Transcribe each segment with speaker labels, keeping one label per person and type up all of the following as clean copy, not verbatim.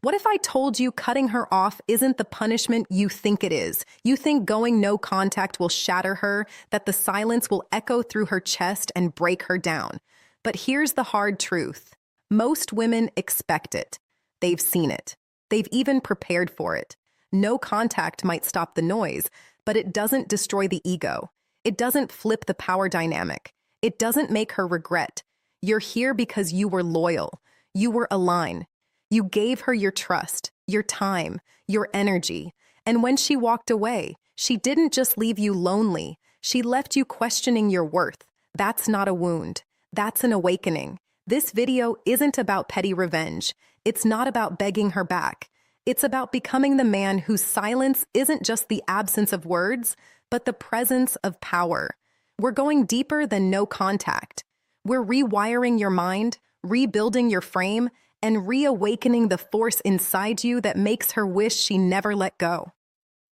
Speaker 1: What if I told you cutting her off isn't the punishment you think it is? You think going no contact will shatter her, that the silence will echo through her chest and break her down. But here's the hard truth. Most women expect it. They've seen it. They've even prepared for it. No contact might stop the noise, but it doesn't destroy the ego. It doesn't flip the power dynamic. It doesn't make her regret. You're here because you were loyal. You were aligned. You gave her your trust, your time, your energy. And when she walked away, she didn't just leave you lonely. She left you questioning your worth. That's not a wound. That's an awakening. This video isn't about petty revenge. It's not about begging her back. It's about becoming the man whose silence isn't just the absence of words, but the presence of power. We're going deeper than no contact. We're rewiring your mind, rebuilding your frame, and reawakening the force inside you that makes her wish she never let go.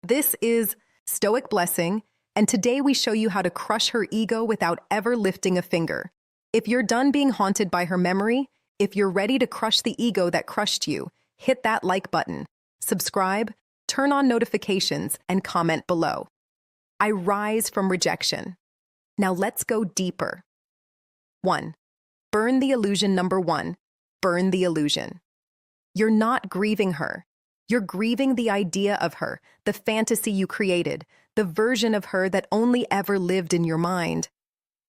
Speaker 1: This is Stoic Blessing, and today we show you how to crush her ego without ever lifting a finger. If you're done being haunted by her memory, if you're ready to crush the ego that crushed you, hit that like button, subscribe, turn on notifications, and comment below. I rise from rejection. Now let's go deeper. 1. Burn the illusion. Number 1. Burn the illusion. You're not grieving her. You're grieving the idea of her, the fantasy you created, the version of her that only ever lived in your mind.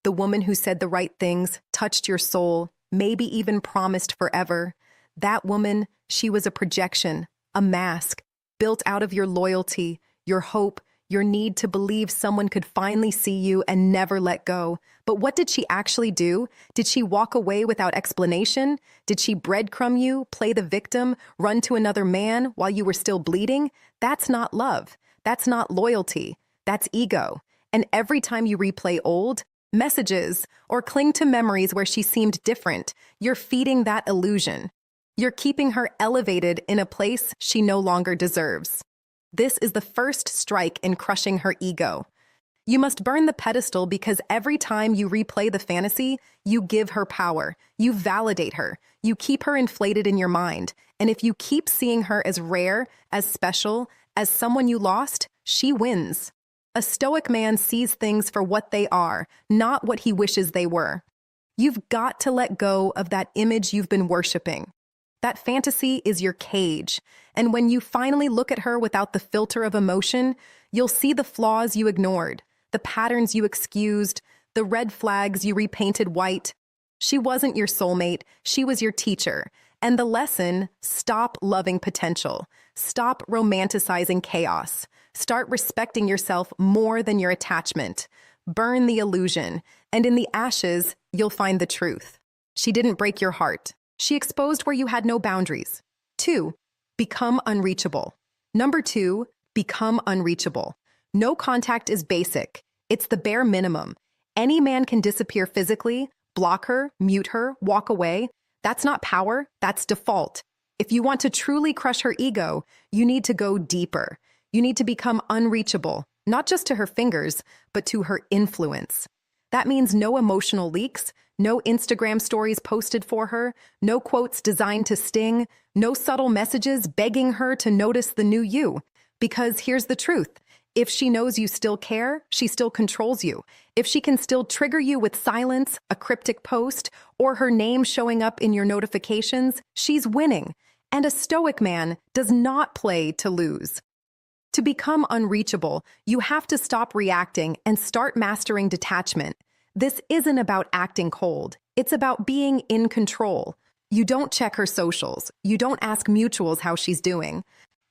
Speaker 1: The woman who said the right things, touched your soul, maybe even promised forever. That woman, she was a projection, a mask, built out of your loyalty, your hope, your need to believe someone could finally see you and never let go. But what did she actually do? Did she walk away without explanation? Did she breadcrumb you, play the victim, run to another man while you were still bleeding? That's not love. That's not loyalty. That's ego. And every time you replay old messages or cling to memories where she seemed different, you're feeding that illusion. You're keeping her elevated in a place she no longer deserves. This is the first strike in crushing her ego. You must burn the pedestal because every time you replay the fantasy, you give her power, you validate her, you keep her inflated in your mind. And if you keep seeing her as rare, as special, as someone you lost, she wins. A stoic man sees things for what they are, not what he wishes they were. You've got to let go of that image you've been worshiping. That fantasy is your cage, and when you finally look at her without the filter of emotion, you'll see the flaws you ignored, the patterns you excused, the red flags you repainted white. She wasn't your soulmate, she was your teacher. And the lesson, stop loving potential. Stop romanticizing chaos. Start respecting yourself more than your attachment. Burn the illusion, and in the ashes, you'll find the truth. She didn't break your heart. She exposed where you had no boundaries. 2. Become unreachable. Number 2, become unreachable. No contact is basic. It's the bare minimum. Any man can disappear physically, block her, mute her, walk away. That's not power, that's default. If you want to truly crush her ego, you need to go deeper. You need to become unreachable, not just to her fingers, but to her influence. That means no emotional leaks, no Instagram stories posted for her, no quotes designed to sting, no subtle messages begging her to notice the new you. Because here's the truth. If she knows you still care, she still controls you. If she can still trigger you with silence, a cryptic post, or her name showing up in your notifications, she's winning. And a stoic man does not play to lose. To become unreachable, you have to stop reacting and start mastering detachment. This isn't about acting cold. It's about being in control. You don't check her socials. You don't ask mutuals how she's doing.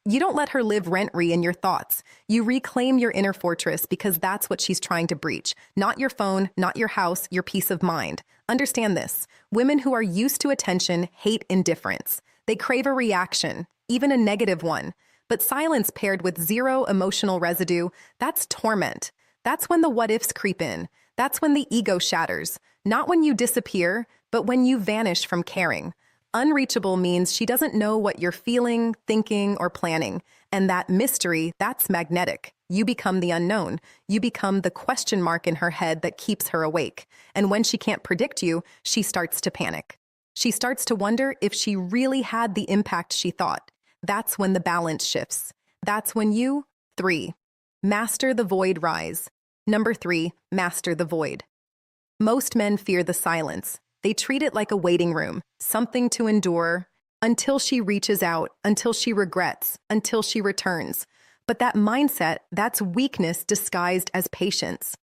Speaker 1: You don't let her live rent-free in your thoughts. You reclaim your inner fortress because that's what she's trying to breach. Not your phone, not your house, your peace of mind. Understand this. Women who are used to attention hate indifference. They crave a reaction, even a negative one. But silence paired with zero emotional residue, that's torment. That's when the what-ifs creep in. That's when the ego shatters. Not when you disappear, but when you vanish from caring. Unreachable means she doesn't know what you're feeling, thinking, or planning. And that mystery, that's magnetic. You become the unknown. You become the question mark in her head that keeps her awake. And when she can't predict you, she starts to panic. She starts to wonder if she really had the impact she thought. That's when the balance shifts. That's when you, 3, master the void rise. Number 3, master the void. Most men fear the silence. They treat it like a waiting room, something to endure, until she reaches out, until she regrets, until she returns. But that mindset, that's weakness disguised as patience.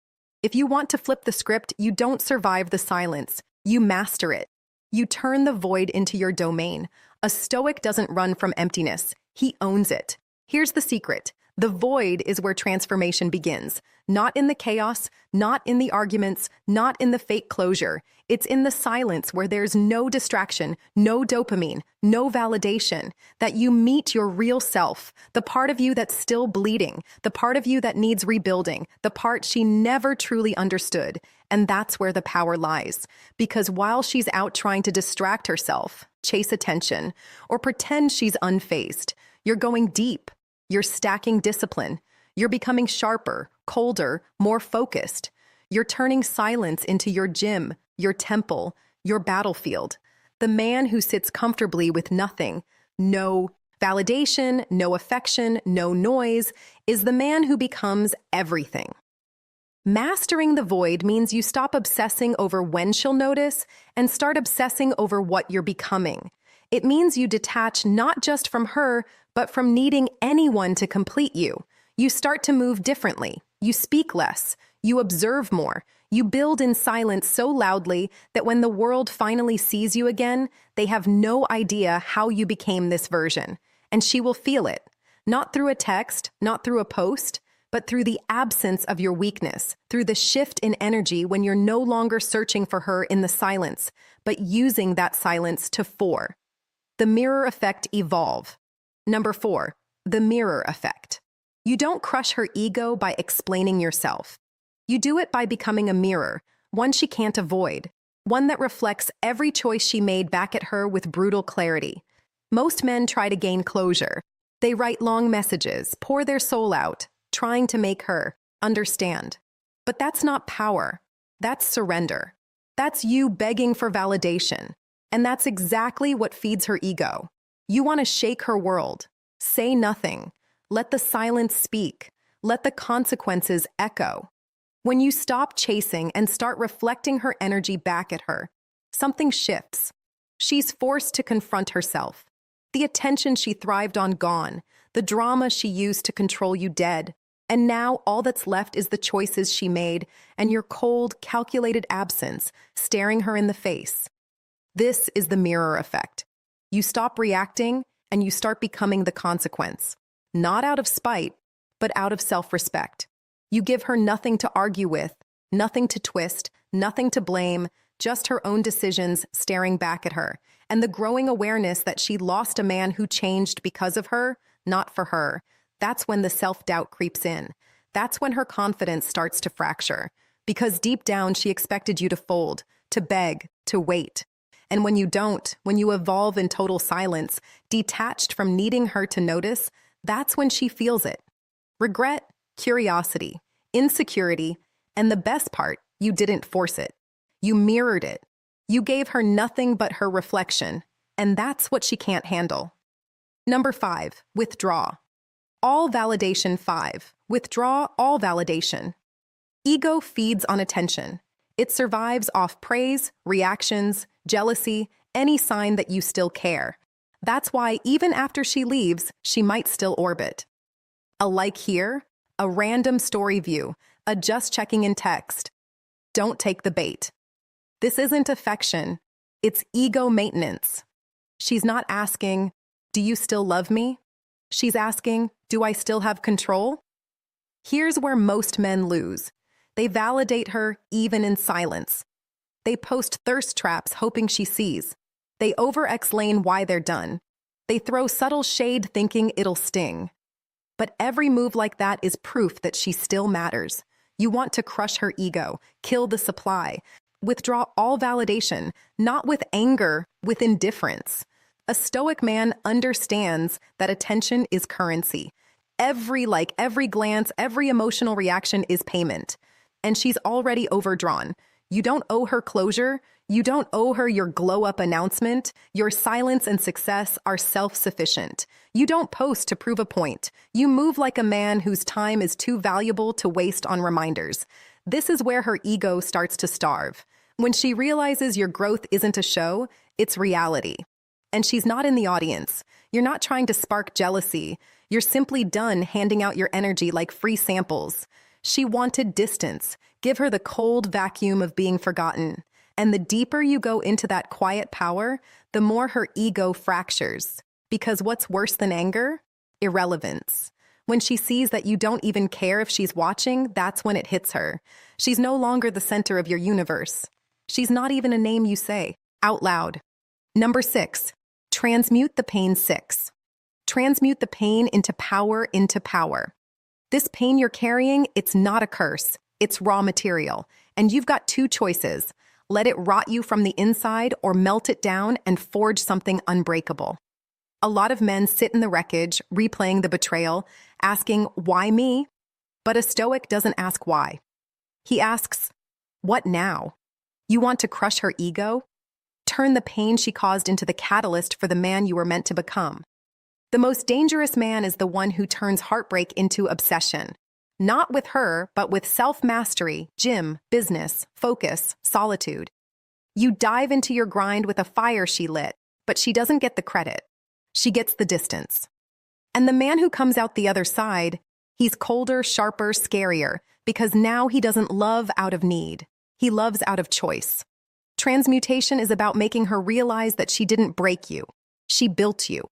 Speaker 1: If you want to flip the script, you don't survive the silence. You master it. You turn the void into your domain. A stoic doesn't run from emptiness. He owns it. Here's the secret. The void is where transformation begins. Not in the chaos, not in the arguments, not in the fake closure. It's in the silence where there's no distraction, no dopamine, no validation. That you meet your real self, the part of you that's still bleeding, the part of you that needs rebuilding, the part she never truly understood. And that's where the power lies. Because while she's out trying to distract herself, chase attention, or pretend she's unfazed, you're going deep. You're stacking discipline. You're becoming sharper, colder, more focused. You're turning silence into your gym, your temple, your battlefield. The man who sits comfortably with nothing, no validation, no affection, no noise, is the man who becomes everything. Mastering the void means you stop obsessing over when she'll notice and start obsessing over what you're becoming. It means you detach not just from her, but from needing anyone to complete you. You start to move differently. You speak less. You observe more. You build in silence so loudly that when the world finally sees you again, they have no idea how you became this version. And she will feel it. Not through a text, not through a post, but through the absence of your weakness, through the shift in energy when you're no longer searching for her in the silence, but using that silence to fore. The mirror effect evolve. Number 4, the mirror effect. You don't crush her ego by explaining yourself. You do it by becoming a mirror, one she can't avoid, one that reflects every choice she made back at her with brutal clarity. Most men try to gain closure. They write long messages, pour their soul out, trying to make her understand. But that's not power. That's surrender. That's you begging for validation. And that's exactly what feeds her ego. You want to shake her world. Say nothing. Let the silence speak. Let the consequences echo. When you stop chasing and start reflecting her energy back at her, something shifts. She's forced to confront herself. The attention she thrived on gone. The drama she used to control you dead. And now all that's left is the choices she made and your cold, calculated absence staring her in the face. This is the mirror effect. You stop reacting and you start becoming the consequence. Not out of spite, but out of self-respect. You give her nothing to argue with, nothing to twist, nothing to blame, just her own decisions staring back at her, and the growing awareness that she lost a man who changed because of her, not for her. That's when the self-doubt creeps in. That's when her confidence starts to fracture. Because deep down, she expected you to fold, to beg, to wait. And when you don't, when you evolve in total silence, detached from needing her to notice, that's when she feels it. Regret, curiosity, insecurity, and the best part, you didn't force it. You mirrored it. You gave her nothing but her reflection, and that's what she can't handle. Number 5, withdraw. All validation 5. Withdraw all validation. Ego feeds on attention. It survives off praise, reactions, jealousy, any sign that you still care. That's why even after she leaves, she might still orbit. A like here, a random story view, a just checking in text. Don't take the bait. This isn't affection. It's ego maintenance. She's not asking, do you still love me? She's asking, do I still have control? Here's where most men lose. They validate her even in silence. They post thirst traps hoping she sees. They over-explain why they're done. They throw subtle shade thinking it'll sting. But every move like that is proof that she still matters. You want to crush her ego, kill the supply, withdraw all validation, not with anger, with indifference. A stoic man understands that attention is currency. Every like, every glance, every emotional reaction is payment. And she's already overdrawn. You don't owe her closure, You don't owe her your glow-up announcement. Your silence and success are self-sufficient. You don't post to prove a point. You move like a man whose time is too valuable to waste on reminders. This is where her ego starts to starve. When she realizes your growth isn't a show, it's reality. And she's not in the audience. You're not trying to spark jealousy. You're simply done handing out your energy like free samples. She wanted distance. Give her the cold vacuum of being forgotten. And the deeper you go into that quiet power, the more her ego fractures. Because what's worse than anger? Irrelevance. When she sees that you don't even care if she's watching, that's when it hits her. She's no longer the center of your universe. She's not even a name you say out loud. Number 6, transmute the pain. 6. Transmute the pain into power, into power. This pain you're carrying, it's not a curse. It's raw material. And you've got two choices. Let it rot you from the inside or melt it down and forge something unbreakable. A lot of men sit in the wreckage, replaying the betrayal, asking, why me? But a stoic doesn't ask why. He asks, what now? You want to crush her ego? Turn the pain she caused into the catalyst for the man you were meant to become. The most dangerous man is the one who turns heartbreak into obsession. Not with her, but with self-mastery, gym, business, focus, solitude. You dive into your grind with a fire she lit, but she doesn't get the credit. She gets the distance. And the man who comes out the other side, he's colder, sharper, scarier, because now he doesn't love out of need. He loves out of choice. Transmutation is about making her realize that she didn't break you. She built you.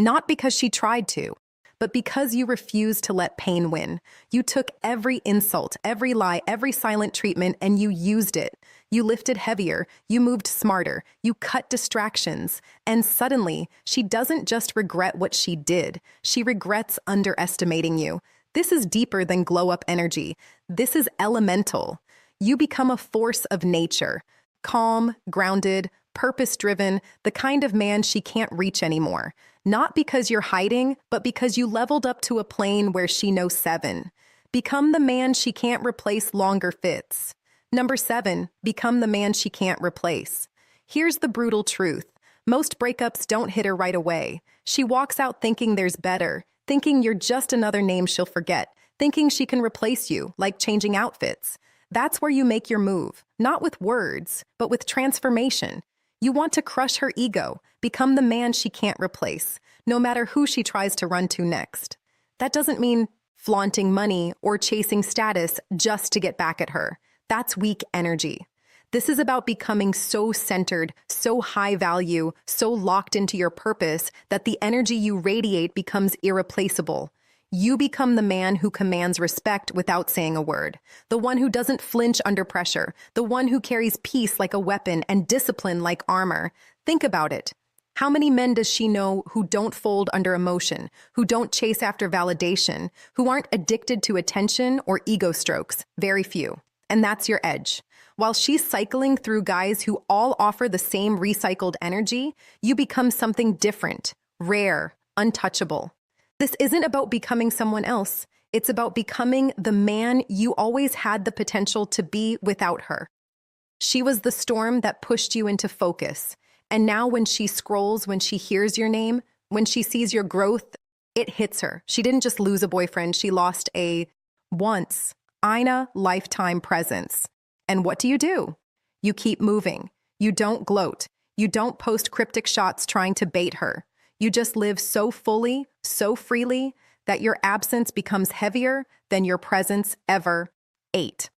Speaker 1: Not because she tried to, but because you refused to let pain win. You took every insult, every lie, every silent treatment, and you used it. You lifted heavier, you moved smarter, you cut distractions, and suddenly, she doesn't just regret what she did, she regrets underestimating you. This is deeper than glow-up energy. This is elemental. You become a force of nature. Calm, grounded, purpose-driven, the kind of man she can't reach anymore. Not because you're hiding, but because you leveled up to a plane where she knows 7. Become the man she can't replace longer fits. Number 7, become the man she can't replace. Here's the brutal truth. Most breakups don't hit her right away. She walks out thinking there's better, thinking you're just another name she'll forget, thinking she can replace you, like changing outfits. That's where you make your move, not with words, but with transformation. You want to crush her ego, become the man she can't replace, no matter who she tries to run to next. That doesn't mean flaunting money or chasing status just to get back at her. That's weak energy. This is about becoming so centered, so high value, so locked into your purpose that the energy you radiate becomes irreplaceable. You become the man who commands respect without saying a word, the one who doesn't flinch under pressure, the one who carries peace like a weapon and discipline like armor. Think about it. How many men does she know who don't fold under emotion, who don't chase after validation, who aren't addicted to attention or ego strokes? Very few. And that's your edge. While she's cycling through guys who all offer the same recycled energy, you become something different, rare, untouchable. This isn't about becoming someone else. It's about becoming the man you always had the potential to be without her. She was the storm that pushed you into focus. And now when she scrolls, when she hears your name, when she sees your growth, it hits her. She didn't just lose a boyfriend. She lost a once, Ina lifetime presence. And what do? You keep moving. You don't gloat. You don't post cryptic shots trying to bait her. You just live so fully, so freely, that your absence becomes heavier than your presence ever. 8.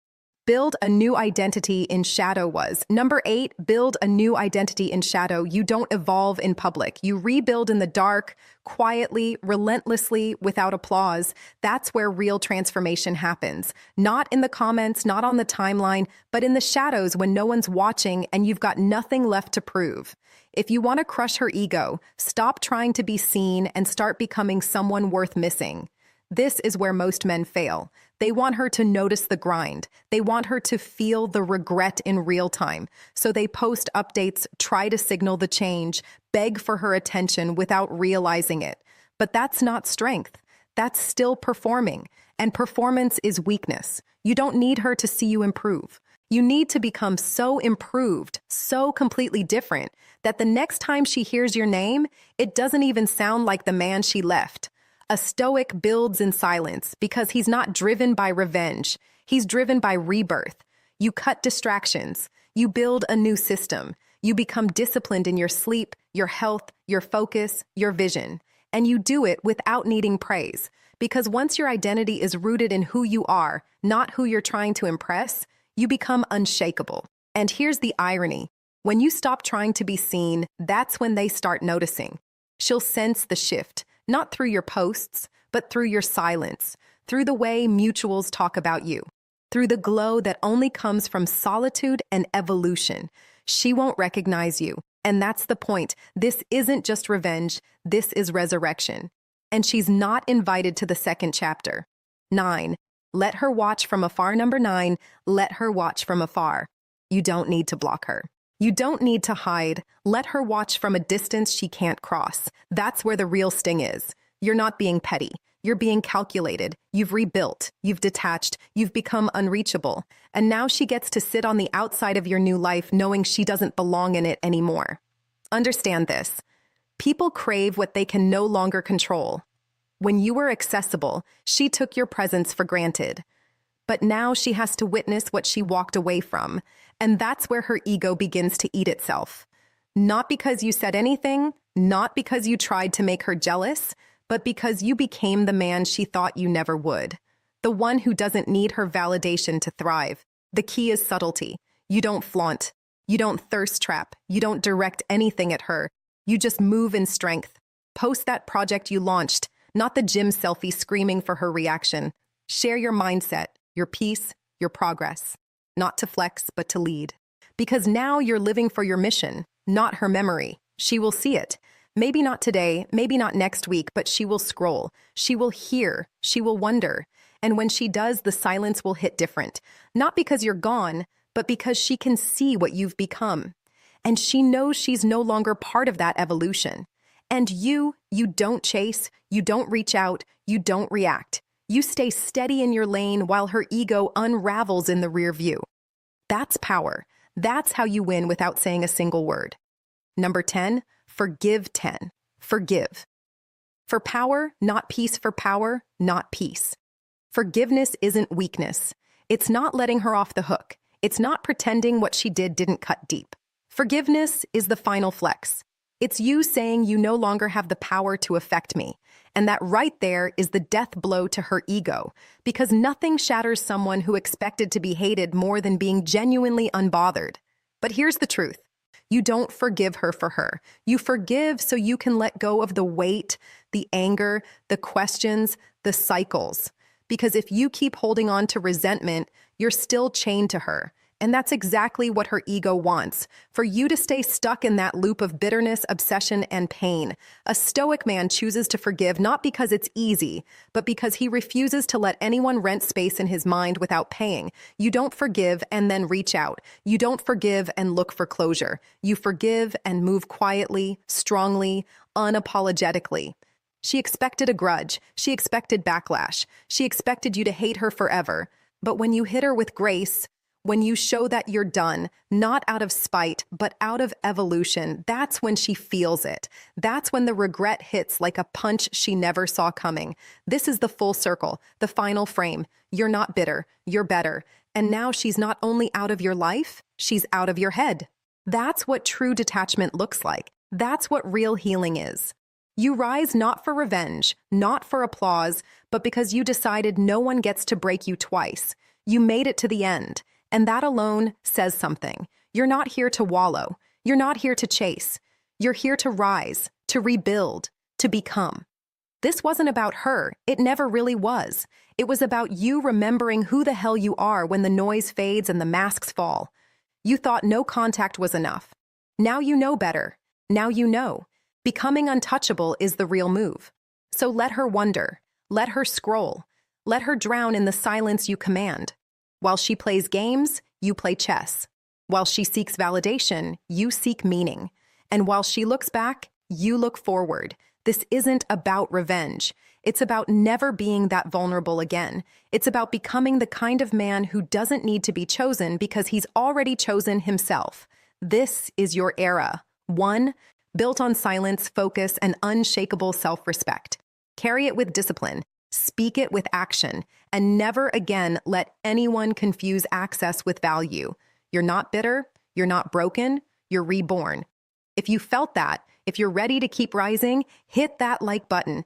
Speaker 1: Build a new identity in shadow was. Number 8, build a new identity in shadow. You don't evolve in public. You rebuild in the dark, quietly, relentlessly, without applause. That's where real transformation happens. Not in the comments, not on the timeline, but in the shadows when no one's watching and you've got nothing left to prove. If you want to crush her ego, stop trying to be seen and start becoming someone worth missing. This is where most men fail. They want her to notice the grind. They want her to feel the regret in real time. So they post updates, try to signal the change, beg for her attention without realizing it. But that's not strength. That's still performing. And performance is weakness. You don't need her to see you improve. You need to become so improved, so completely different, that the next time she hears your name, it doesn't even sound like the man she left. A stoic builds in silence because he's not driven by revenge. He's driven by rebirth. You cut distractions. You build a new system. You become disciplined in your sleep, your health, your focus, your vision. And you do it without needing praise. Because once your identity is rooted in who you are, not who you're trying to impress, you become unshakable. And here's the irony. When you stop trying to be seen, that's when they start noticing. She'll sense the shift, not through your posts, but through your silence, through the way mutuals talk about you, through the glow that only comes from solitude and evolution. She won't recognize you. And that's the point. This isn't just revenge. This is resurrection. And she's not invited to the second chapter. 9. Let her watch from afar. Number 9, let her watch from afar. You don't need to block her. You don't need to hide. Let her watch from a distance she can't cross. That's where the real sting is. You're not being petty. You're being calculated. You've rebuilt. You've detached. You've become unreachable. And now she gets to sit on the outside of your new life knowing she doesn't belong in it anymore. Understand this. People crave what they can no longer control. When you were accessible, she took your presence for granted. But now she has to witness what she walked away from, and that's where her ego begins to eat itself. Not because you said anything, not because you tried to make her jealous, but because you became the man she thought you never would. The one who doesn't need her validation to thrive. The key is subtlety. You don't flaunt. You don't thirst trap. You don't direct anything at her. You just move in strength. Post that project you launched, not the gym selfie screaming for her reaction. Share your mindset, your peace, your progress. Not to flex, but to lead. Because now you're living for your mission, not her memory. She will see it. Maybe not today, maybe not next week, but she will scroll. She will hear. She will wonder. And when she does, the silence will hit different. Not because you're gone, but because she can see what you've become. And she knows she's no longer part of that evolution. And you don't chase, you don't reach out, you don't react. You stay steady in your lane while her ego unravels in the rear view. That's power. That's how you win without saying a single word. Number 10, forgive 10. Forgive. For power, not peace. For power, not peace. Forgiveness isn't weakness. It's not letting her off the hook. It's not pretending what she did didn't cut deep. Forgiveness is the final flex. It's you saying you no longer have the power to affect me. And that right there is the death blow to her ego, because nothing shatters someone who expected to be hated more than being genuinely unbothered. But here's the truth. You don't forgive her for her. You forgive so you can let go of the weight, the anger, the questions, the cycles. Because if you keep holding on to resentment, you're still chained to her. And that's exactly what her ego wants, for you to stay stuck in that loop of bitterness, obsession, and pain. A stoic man chooses to forgive not because it's easy, but because he refuses to let anyone rent space in his mind without paying. You don't forgive and then reach out. You don't forgive and look for closure. You forgive and move quietly, strongly, unapologetically. She expected a grudge. She expected backlash. She expected you to hate her forever. But when you hit her with grace, when you show that you're done, not out of spite, but out of evolution, that's when she feels it. That's when the regret hits like a punch she never saw coming. This is the full circle, the final frame. You're not bitter, you're better. And now she's not only out of your life, she's out of your head. That's what true detachment looks like. That's what real healing is. You rise not for revenge, not for applause, but because you decided no one gets to break you twice. You made it to the end. And that alone says something. You're not here to wallow. You're not here to chase. You're here to rise, to rebuild, to become. This wasn't about her. It never really was. It was about you remembering who the hell you are when the noise fades and the masks fall. You thought no contact was enough. Now you know better. Now you know. Becoming untouchable is the real move. So let her wonder. Let her scroll. Let her drown in the silence you command. While she plays games, you play chess. While she seeks validation, you seek meaning. And while she looks back, you look forward. This isn't about revenge. It's about never being that vulnerable again. It's about becoming the kind of man who doesn't need to be chosen because he's already chosen himself. This is your era. One, built on silence, focus, and unshakable self-respect. Carry it with discipline. Speak it with action. And never again let anyone confuse access with value. You're not bitter. You're not broken. You're reborn. If you felt that, if you're ready to keep rising, hit that like button.